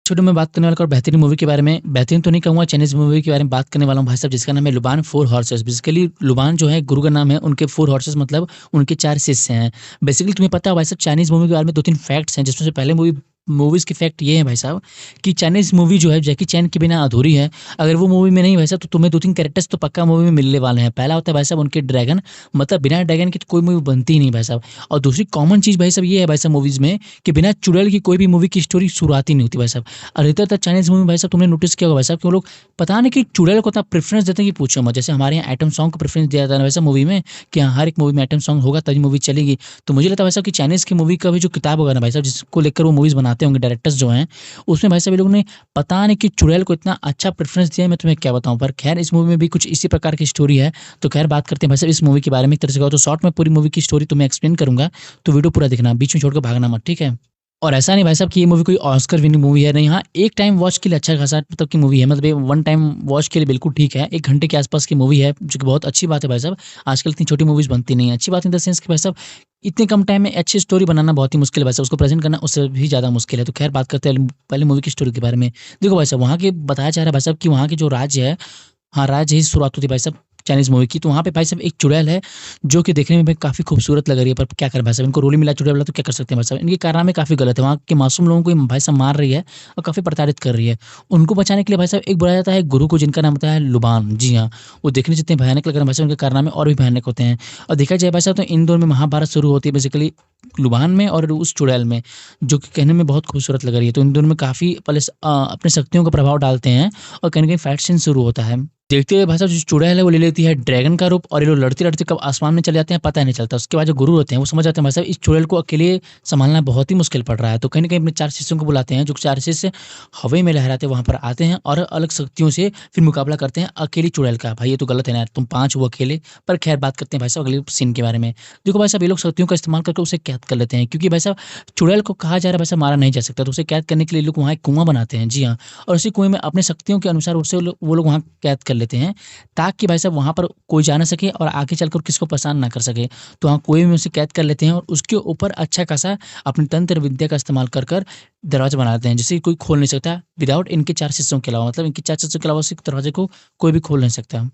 छोटे मैं बात करने वाला और बेहतरीन मूवी के बारे में, बेहतरीन तो नहीं कहूँगा, चाइनीज़ मूवी के बारे में बात करने वाला हूँ भाई साहब, जिसका नाम है लुबान फोर हॉर्सेस। बेसिकली लुबान जो है गुरु का नाम है, उनके फोर हॉर्सेस मतलब उनके 4 शिष्य हैं। बेसिकली तुम्हें पता है भाई साहब, चाइनीज़ मूवी के बारे में 2-3 फैक्ट्स हैं, जिसमें से पहले मूवीज़ के फैक्ट ये हैं भाई साहब कि चाइनीज़ मूवी जो है जैकी चैन के बिना अधूरी है। अगर वो मूवी में नहीं भाई साहब, तो तुम्हें 2-3 कैरेक्टर्स तो पक्का मूवी में मिलने वाले हैं। पहला होता है भाई साहब उनके ड्रैगन, मतलब बिना ड्रैगन के तो कोई मूवी बनती ही नहीं भाई साहब। और दूसरी कॉमन चीज़ भाई साहब ये है भाई साहब मूवीज़ में कि बिना चुड़ैल की कोई भी मूवी की स्टोरी शुरुआत ही नहीं होती भाई साहब। अधिकतर चाइनीज़ मूवी में भाई साहब तुमने नोटिस किया होगा भाई साहब कि वो लोग पता नहीं कि चुड़ैल को इतना प्रेफ़रेंस देते हैं कि पूछो मत। जैसे हमारे यहाँ आइटम सॉन्ग को प्रेफ़रेंस दिया जाता है ना वैसे मूवी में कि हाँ, हर एक मूवी में आइटम सॉन्ग होगा तभी मूवी चलेगी। तो मुझे लगता है भाई साहब कि चाइनीज़ की मूवी का भी जो किताब होगा ना भाई साहब, जिसको लेकर वो मूवीज़ बनाते होंगे डायरेक्टर्स जो हैं, उसमें भाई साहब ये लोगों ने पता नहीं कि चुड़ैल को इतना अच्छा प्रेफ़रेंस दिया है, मैं तुम्हें क्या बताऊँ। पर ख़ैर इस मूवी में भी कुछ इसी प्रकार की स्टोरी है। तो ख़ैर बात करते हैं भाई साहब इस मूवी के बारे में एक तरह से कहो तो शॉर्ट में पूरी मूवी की स्टोरी तुम्हें एक्सप्लेन करूँगा, तो वीडियो पूरा देखना, बीच में छोड़ के भागना मत, ठीक है? और ऐसा नहीं भाई साहब कि ये मूवी कोई ऑस्कर विनिंग मूवी है, नहीं। हाँ, एक टाइम वॉच के लिए अच्छा खासा मतलब की मूवी है, मतलब ये वन टाइम वॉच के लिए बिल्कुल ठीक है। 1 घंटे के आसपास की मूवी है, जो कि बहुत अच्छी बात है भाई साहब। आजकल इतनी छोटी मूवीज़ बनती नहीं है। अच्छी बात इन द सेंस कि भाई साहब इतने कम टाइम में अच्छी स्टोरी बनाना बहुत ही मुश्किल है भाई साहब, उसको प्रेज़ेंट करना उससे भी ज़्यादा मुश्किल है। तो खैर बात करते हैं पहले मूवी की स्टोरी के बारे में। देखो भाई साहब, वहाँ के बताया जा रहा है भाई साहब कि वहाँ के जो राज्य है, हाँ, राज्य ही शुरुआत होती है भाई साहब चाइनीज़ मूवी की। तो वहाँ पे भाई साहब एक चुड़ैल है, जो कि देखने में भी काफ़ी खूबसूरत लग रही है, पर क्या करें भाई साहब, इनको रोल ही मिला चुड़ैल वाला, तो क्या कर सकते हैं भाई साहब। इनके कारनामे काफ़ी गलत है, वहाँ के मासूम लोगों को ये भाई साहब मार रही है और काफ़ी प्रताड़ित कर रही है। उनको बचाने के लिए भाई साहब एक बुलाया जाता है गुरु को, जिनका नाम होता है लुबान। जी हाँ, वो देखने जितने भयानक लग रहे हैं भाई साहब, उनके कारनामे और भी भयानक होते हैं। और देखा जाए भाई साहब तो इन दोनों में महाभारत शुरू होती है बेसिकली लुबान में और उस चुड़ैल में, जो कि कहने में बहुत खूबसूरत लग रही है। तो इन दोनों में काफ़ी पहले अपनी शक्तियों का प्रभाव डालते हैं और कहीं न कहीं फाइट सीन शुरू होता है। देखते हुए भाई साहब जो चुड़ैल है वो ले लेती है ड्रैगन का रूप, और ये लोग लड़ते-लड़ते कब आसमान में चले जाते हैं पता ही नहीं चलता। उसके बाद जो गुरु होते हैं वो समझ जाते हैं भाई साहब इस चुड़ैल को अकेले सँभालना बहुत ही मुश्किल पड़ रहा है। तो कहीं न कहीं अपने 4 शिष्यों को बुलाते हैं, जो 4 शिष्य हवा में लहराते वहाँ पर आते हैं और अलग शक्तियों से फिर मुकाबला करते हैं अकेली चुड़ैल का। भाई ये तो गलत है ना यार, तुम 5 हो अकेले। पर खैर बात करते हैं भाई साहब अगले सीन के बारे में। देखो भाई साहब ये लोग शक्तियों का इस्तेमाल करके उसे कैद कर लेते हैं, क्योंकि भाई साहब चुड़ैल को कहा जा रहा है भाई साहब मारा नहीं जा सकता, तो उसे कैद करने के लिए लोग वहाँ एक कुआँ बनाते हैं। जी हाँ, और उसी कुएँ में अपनी शक्तियों के अनुसार उसे वो लोग वहाँ कैद कर लेते हैं, ताकि भाई साहब वहाँ पर कोई जा ना सके और आगे चलकर किसी को परेशान ना कर सके। तो वहाँ कुएँ में उसे कैद कर लेते हैं और उसके ऊपर अच्छा खासा अपनी तंत्र विद्या का इस्तेमाल कर दरवाज़ा बनाते हैं, जिसे कोई खोल नहीं सकता विदाउट इनके 4 शिष्यों के अलावा, मतलब इनके 4 शिष्यों के अलावा उस दरवाज़े को कोई भी खोल नहीं सकता।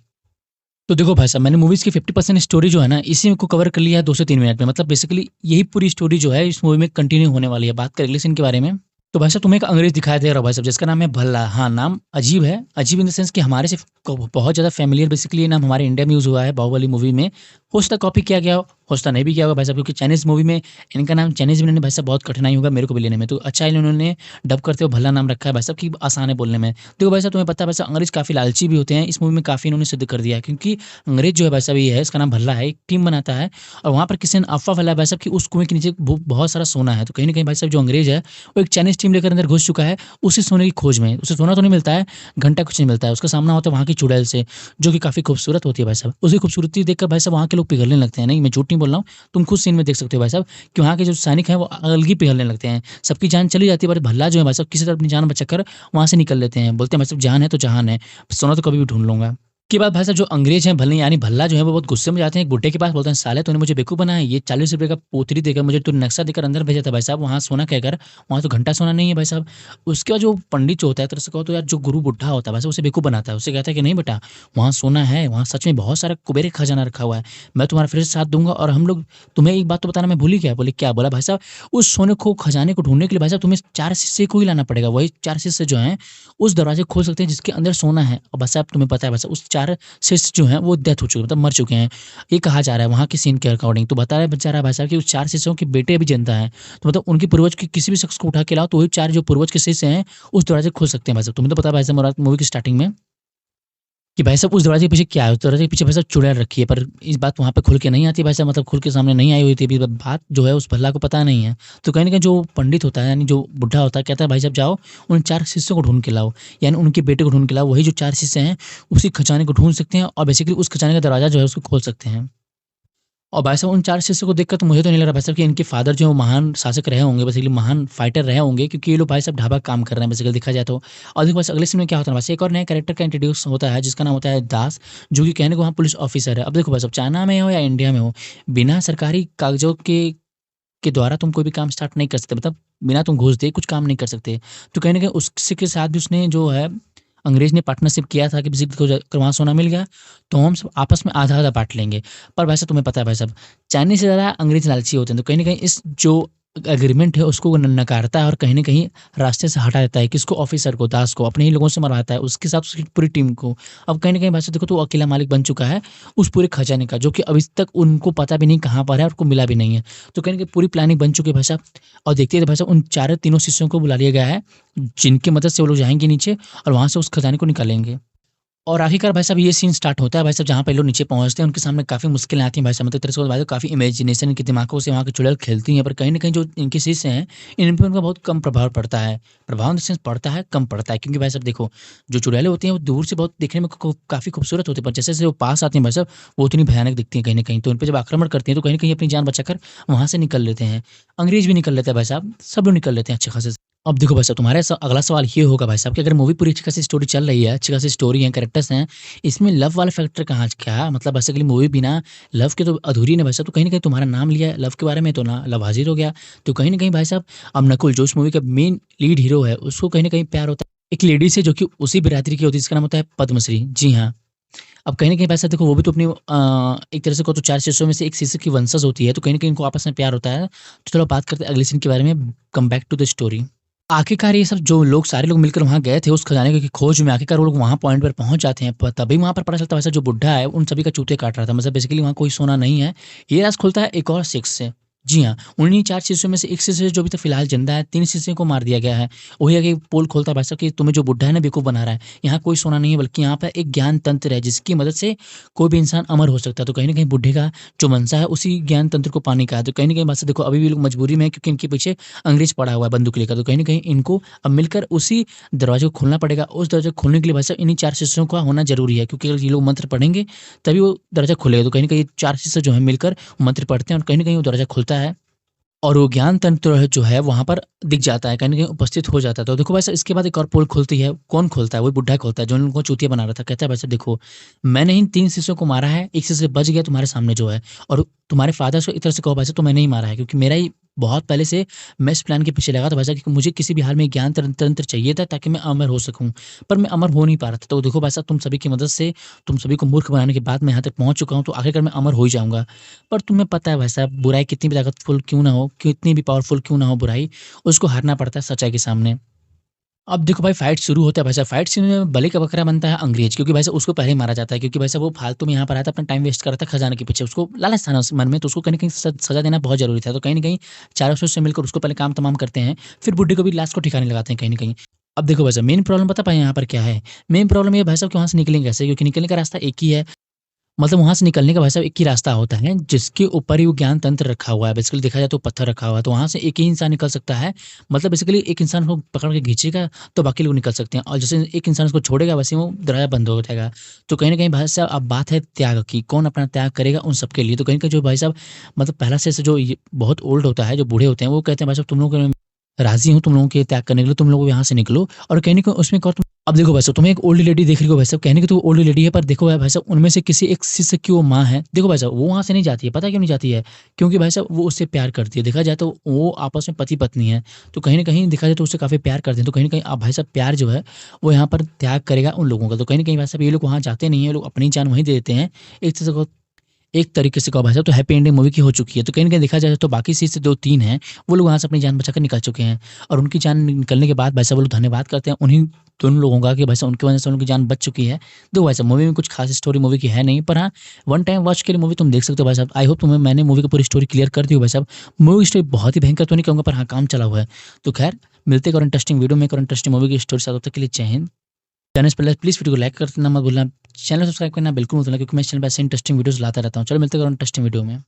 तो देखो भाई साहब, मैंने मूवीज़ की 50% स्टोरी जो है ना, इसी को कवर कर लिया है 2 से 3 मिनट में। मतलब बेसिकली यही पूरी स्टोरी जो है इस मूवी में कंटिन्यू होने वाली है। बात करें अगले सीन के बारे में, तो भाई साहब तुम्हें एक अंग्रेज़ दिखाया दे रहा है भाई साहब, जिसका नाम है भल्ला। हाँ, नाम अजीब है, अजीब इन द सेंस कि हमारे से बहुत ज़्यादा फ़ैमिलियर, बेसिकली ये नाम हमारे इंडिया में यूज़ हुआ है बाहुबली मूवी में। हो सकता है कॉपी किया गया हो सकता नहीं भी किया होगा भाई साहब, क्योंकि चाइनीज़ मूवी में इनका नाम चाइनीज़ में लेने भाई साहब बहुत कठिनाई होगा मेरे को भी लेने में। तो अच्छा इन्होंने डब करते हुए भल्ला नाम रखा है भाई साहब कि आसान है बोलने में। देखो भाई साहब तुम्हें पता है भाई साहब अंग्रेज़ काफ़ी लालची भी होते हैं, इस मूवी में काफ़ी इन्होंने सिद्ध कर दिया है, क्योंकि अंग्रेज़ जो है भाई साहब ये है, इसका नाम भल्ला है, एक टीम बनाता है और वहाँ पर किसी ने अफ़वाह फैलाया भाई साहब कि उस कुएँ के नीचे बहुत सारा सोना है। तो कहीं न कहीं भाई साहब जो अंग्रेज़ है, वो एक चाइनीज़ टीम लेकर अंदर घुस चुका है, उसी सोने की खोज में। उसे सोना तो नहीं मिलता है, घंटा कुछ नहीं मिलता है, उसका सामना होता है वहाँ की चुड़ैल से, जो कि काफ़ी खूबसूरत होती है भाई साहब। उसकी खूबसूरती देखकर भाई साहब वहाँ के लोग पिघलने लगते हैं। नहीं, मैं झूठ नहीं बोल रहा हूँ, तुम खुद सीन में देख सकते हो भाई साहब कि वहाँ के जो सैनिक हैं वो अलग ही पिघलने लगते हैं। सबकी जान चली जाती है, पर भल्ला जो है भाई साहब किसी तरह अपनी जान बचाकर वहाँ से निकल लेते हैं। बोलते हैं भाई साहब जान है तो जहान है, सोना तो कभी भी ढूँढ लूँगा। के बाद भाई साहब जो अंग्रेज़ हैं भले यानी भल्ला जो है वो बहुत गुस्से में जाते हैं एक बुड्ढे के पास, बोलते हैं साले तूने मुझे बेवकूफ़ बनाया है, ये ₹40 का पोथली देकर मुझे तूने नक्शा देकर अंदर भेजा था भाई साहब वहाँ सोना कहकर, वहाँ तो घंटा सोना नहीं है भाई साहब। उसके बाद जो पंडित जो होता है, एक तरह से कहो तो यार जो गुरु बुड्ढा होता है भाई साहब उसे बेवकूफ़ बनाता है। उसे कहता है कि नहीं बेटा, वहाँ सोना है, वहाँ सच में बहुत सारा कुबेर खजाना रखा हुआ है। मैं तुम्हारा फिर से साथ दूँगा और हम लोग, तुम्हें एक बात तो बताना मैं भूल ही गया। बोले क्या? बोला भाई साहब उस सोने को खजाने को ढूँढने के लिए भाई साहब तुम्हें 4 शिष्य को ही लाना पड़ेगा। वही 4 शिष्य जो हैं उस दरवाज़े को खोल सकते हैं जिसके अंदर सोना है। और भाई साहब तुम्हें पता है भाई साहब उस 4 शिष्य जो हैं वो डेथ हो चुके हैं, मतलब मर चुके हैं। ये कहा जा रहा है वहाँ के सीन के अकॉर्डिंग। तो बता रहा है भाई साहब कि उस 4 शिष्यों के बेटे अभी ज़िंदा हैं। तो मतलब उनके पूर्वज के किसी भी शख्स को उठा के लाओ तो वही 4 जो पूर्वज के शिष्य हैं उस दरवाज़े को खोल सकते हैं भाई साहब। तुम्हें तो पता है भाई साहब मूवी की स्टार्टिंग में कि भाई साहब उस दरवाज़े के पीछे क्या है? उस दरवाज़े के पीछे भाई साहब चुड़ैल रखी है, पर इस बात वहाँ पे खुल के नहीं आती भाई साहब, मतलब खुल के सामने नहीं आई हुई थी अभी बात जो है उस भल्ला को पता नहीं है। तो कहीं न कहीं जो पंडित होता है यानी जो बुड्ढा होता है कहता है भाई साहब जाओ उन 4 शिष्यों को ढूँढ के लाओ, यानी उनके बेटे को ढूँढ के लाओ। वही जो 4 शिष्य हैं उसी खजाने को ढूँढ सकते हैं और बेसिकली उस खजाने का दरवाज़ा जो है उसको खोल सकते हैं। और भाई साहब उन 4 शिष्यों को देखकर तो मुझे तो नहीं लग रहा भाई साहब कि इनके फादर जो है वो महान शासक रहे होंगे, बेसिकली महान फाइटर रहे होंगे, क्योंकि ये लोग भाई साहब ढाबा काम कर रहे हैं बेसिकली देखा जाए तो। और देखो बस अगले सीन में क्या होता है, बस एक और नया कैरेक्टर का इंट्रोड्यूस होता है जिसका नाम होता है दास, जो कि कहने को वहाँ पुलिस ऑफिसर है। अब देखो भाई साहब चाइना में हो या इंडिया में हो, बिना सरकारी कागज़ों के के द्वारा तुम कोई भी काम स्टार्ट नहीं कर सकते, मतलब बिना तुम घूस दिए कुछ काम नहीं कर सकते। तो कहीं न कहीं उसी के साथ भी उसने जो है अंग्रेज़ ने पार्टनरशिप किया था कि किसी को अगर वहाँ सोना मिल गया, तो हम सब आपस में आधा-आधा बाँट लेंगे। पर भाई साहब तुम्हें पता है भाई साहब, चाइनीज़ से ज़्यादा अंग्रेज़ लालची होते हैं, तो कहीं न कहीं इस जो एग्रीमेंट है उसको नकारता है और कहीं न कहीं रास्ते से हटा देता है। किसको? ऑफ़िसर को, दास को, अपने ही लोगों से मरवाता है, उसके साथ उसकी पूरी टीम को। अब कहीं न कहीं भाई साहब देखो तो वो अकेला मालिक बन चुका है उस पूरे खजाने का, जो कि अभी तक उनको पता भी नहीं कहाँ पर है और उनको मिला भी नहीं है। तो कहीं न कहीं पूरी प्लानिंग बन चुकी है भाई साहब, और देखते ही भाई साहब उन चारों तीनों शिष्यों को बुला लिया गया है, जिनकी मदद से वो लोग जाएँगे नीचे और वहाँ से उस खजाने को निकालेंगे। और आखिरकार भाई साहब ये सीन स्टार्ट होता है भाई साहब, जहाँ पे लोग नीचे पहुँचते हैं, उनके सामने काफ़ी मुश्किलें आती हैं भाई साहब, मतलब एक तरह से भाई साहब काफ़ी इमेजिनेशन इनके दिमागों से वहाँ की चुड़ैल खेलती हैं, पर कहीं न कहीं जो इनके शिष्य हैं, इन पे उनका बहुत कम प्रभाव पड़ता है। प्रभाव इन द सेंस पड़ता है, कम पड़ता है, क्योंकि भाई साहब देखो, जो चुड़ैलें होती हैं वो दूर से बहुत दिखने में काफ़ी खूबसूरत होती हैं, पर जैसे-जैसे वो पास आती हैं भाई साहब, वो उतनी भयानक दिखती हैं कहीं न कहीं। तो उन पे जब आक्रमण करती हैं, तो कहीं न कहीं अपनी जान बचाकर वहाँ से निकल लेते हैं। अंग्रेज़ भी निकल लेते हैं भाई साहब, सब लोग निकल लेते हैं अच्छे खासे। अब देखो भाई साहब, तुम्हारा अगला सवाल ये होगा भाई साहब कि अगर मूवी पूरी अच्छी खासी स्टोरी चल रही है, अच्छी खासी स्टोरी है, कैरेक्टर्स हैं, इसमें लव वाला फैक्टर कहाँ क्या? मतलब बेसिकली मूवी बिना लव के तो अधूरी है ना भाई साहब। तो कहीं न कहीं तुम्हारा नाम लिया है लव के बारे में, तो ना लव हाज़िर हो गया। तो कहीं न कहीं भाई साहब, अब नकुल जो उस मूवी का मेन लीड हीरो है, उसको कहीं न कहीं प्यार होता है एक लेडी से, जो कि उसी बिरादरी की होती है, जिसका नाम होता है पद्मश्री। जी हाँ। अब कहीं न कहीं भाई साहब देखो, वो भी तो अपनी एक तरह से कहो तो 4 शिष्यों में से एक शिष्य की वंशज होती है, तो कहीं न कहीं इनको आपस में प्यार होता है। तो चलो बात करते हैं अगले सीन के बारे में, come back to the story. आखिरकार ये सब जो लोग सारे लोग मिलकर वहाँ गए थे उस खजाने की खोज में, आखिरकार वो लोग वहाँ पॉइंट पर पहुँच जाते हैं। प तभी वहाँ पर पता चलता है वैसे जो बुड्ढा है उन सभी का चूते काट रहा था। मतलब बेसिकली वहाँ कोई सोना नहीं है। ये राज़ खुलता है एक और शिष्य से। जी हाँ, उन्हीं 4 शिष्यों में से एक शिष्य जो अभी तक फ़िलहाल ज़िंदा है, 3 शिष्यों को मार दिया गया है। वही आगे पोल खोलता है भाई साहब कि तुम्हें जो बुड्ढा है ना बेवकूफ़ बना रहा है। यहाँ कोई सोना नहीं है, बल्कि यहाँ पे एक ज्ञान तंत्र है जिसकी मदद से कोई भी इंसान अमर हो सकता है। तो कहीं न कहीं बुड्ढे का जो मंशा है उसी ज्ञान तंत्र को पाने का है। तो कहीं न कहीं बात से देखो, अभी भी लोग मजबूरी में हैं, क्योंकि इनके पीछे अंग्रेज़ पड़ा हुआ है बंदूक लेकर। तो कहीं न कहीं इनको अब मिलकर उसी दरवाजे को खोलना पड़ेगा। उस दरवाजे को खोलने के लिए भाई साहब इन्हीं 4 शिष्यों का होना ज़रूरी है, क्योंकि अगर ये लोग मंत्र पढ़ेंगे तभी वो दरवाजा खुलेगा। तो कहीं न कहीं 4 शिष्य जो हैं मिलकर मंत्र पढ़ते हैं और कहीं न कहीं वो दरवाजा खुलता है। और वो ज्ञान तंत्र है जो है वहाँ पर दिख जाता है, कहीं न कहीं उपस्थित हो जाता है। तो देखो भाई साहब इसके बाद एक और पोल खुलती है, कौन खोलता है? वही बुड्ढा खोलता है जो इन लोगों को चूतिया बना रहा था। कहता है भाई साहब देखो, मैंने इन 3 शिष्यों को मारा है, एक शिष्य बच गया तुम्हारे सामने जो है, और तुम्हारे फादर को एक तरह से कहो भाई साहब तो मैंने ही मारा है, क्योंकि मेरा ही बहुत पहले से मैं इस प्लान के पीछे लगा था भाई साहब, क्योंकि मुझे किसी भी हाल में ज्ञान तंत्र चाहिए था ताकि मैं अमर हो सकूँ। पर मैं अमर हो नहीं पा रहा था। तो देखो भाई साहब तुम सभी की मदद से, तुम सभी को मूर्ख बनाने के बाद मैं यहाँ तक पहुँच चुका हूँ, तो आखिरकार मैं अमर हो ही जाऊँगा। पर तुम्हें पता है भाई साहब, बुराई कितनी भी ताकतफुल क्यों ना हो, कितनी भी पावरफुल क्यों ना हो बुराई, उसको हारना पड़ता है सच्चाई के सामने। अब देखो भाई फाइट शुरू होता है भाई साहब, फाइट सीन में बलि का बकरा बनता है अंग्रेज, क्योंकि भाई साहब उसको पहले ही मारा जाता है, क्योंकि भाई साहब वो फालतू में यहाँ पर आया था, अपना टाइम वेस्ट कर रहा था खजाने के पीछे, उसको लालच था ना उस मन में, तो उसको कहीं न कहीं सज़ा देना बहुत ज़रूरी था। तो कहीं न कहीं चारों से मिलकर उसको पहले काम तमाम करते हैं, फिर बुड्ढे को भी लाश को ठिकाने लगाते हैं कहीं न कहीं। अब देखो भाई साहब मेन प्रॉब्लम पता है यहाँ पर क्या है? मेन प्रॉब्लम ये है भाई साहब कि वहाँ से निकलेंगे कैसे? क्योंकि निकलने का रास्ता एक ही है। मतलब वहाँ से निकलने का भाई साहब एक ही रास्ता होता है, जिसके ऊपर ही वो ज्ञान तंत्र रखा हुआ है। बेसिकली देखा जाए तो पत्थर रखा हुआ है, तो वहाँ से एक ही इंसान निकल सकता है। मतलब बेसिकली एक इंसान को पकड़ के खींचेगा, तो बाकी लोग निकल सकते हैं, और जैसे एक इंसान उसको छोड़ेगा, वैसे ही वो दरवाज़ा बंद हो जाएगा। तो कहीं न कहीं भाई साहब अब बात है त्याग की, कौन अपना त्याग करेगा उन सबके लिए। तो कहीं न कहीं जो भाई साहब मतलब पहला से जो ये बहुत ओल्ड होता है, जो बूढ़े होते हैं, वो कहते हैं भाई साहब तुम लोगों को राज़ी हूँ तुम लोगों के त्याग करने के लिए, तुम लोग यहाँ से निकलो। और कहीं न कहीं उसमें एक और अब देखो भाई साहब तुम्हें एक ओल्ड लेडी दिख रही हो भाई साहब, कहने की तो वो ओल्ड लेडी है, पर देखो भाई साहब उनमें से किसी एक शिष्य की वो माँ है। देखो भाई साहब वो वहाँ से नहीं जाती है, पता है क्यों नहीं जाती है? क्योंकि भाई साहब वो उससे प्यार करती है। देखा जाए तो वो आपस में पति-पत्नी हैं, तो कहीं न कहीं देखा जाए तो उससे काफ़ी प्यार करते हैं। तो कहीं न कहीं अब भाई साहब प्यार जो है वो यहाँ पर त्याग करेगा उन लोगों का। तो कहीं न कहीं भाई साहब ये लोग वहाँ जाते नहीं हैं, ये लोग अपनी जान वहीं दे देते हैं। एक तरह से एक तरीके से कहो भाई साहब तो हैप्पी एंडिंग मूवी की हो चुकी है। तो कहीं न कहीं देखा जाए तो बाकी सीट से 2-3 हैं, वो लोग वहाँ से अपनी जान बचाकर निकल चुके हैं। और उनकी जान निकलने के बाद भाई साहब वो लोग धन्यवाद करते हैं उन्हीं दोनों लोगों का कि भाई साहब उनकी वजह से उनकी जान बच चुकी है। देखो भाई साहब मूवी में कुछ खास स्टोरी मूवी की है नहीं, पर हाँ, वन टाइम वॉच के लिए मूवी तुम देख सकते हो भाई साहब। आई होप तुम्हें मैंने मूवी की पूरी स्टोरी क्लियर कर दी हो भाई साहब। मूवी की स्टोरी बहुत ही भयंकर तो नहीं कहूँगा, पर हाँ, काम चला हुआ है। तो खैर मिलते हैं एक और इंटरेस्टिंग वीडियो में, एक और इंटरेस्टिंग मूवी की स्टोरी के साथ। तब तक के लिए जय हिंद। जाने से पहले प्लीज़ वीडियो को लाइक करना मत भूलना। चैनल सब्सक्राइब करना बिल्कुल मत भूलना, क्योंकि मैं इस चैनल पे ऐसे इंटरेस्टिंग वीडियोज़ लाता रहता हूँ। चलो मिलते हैं और इंटरेस्टिंग वीडियो में।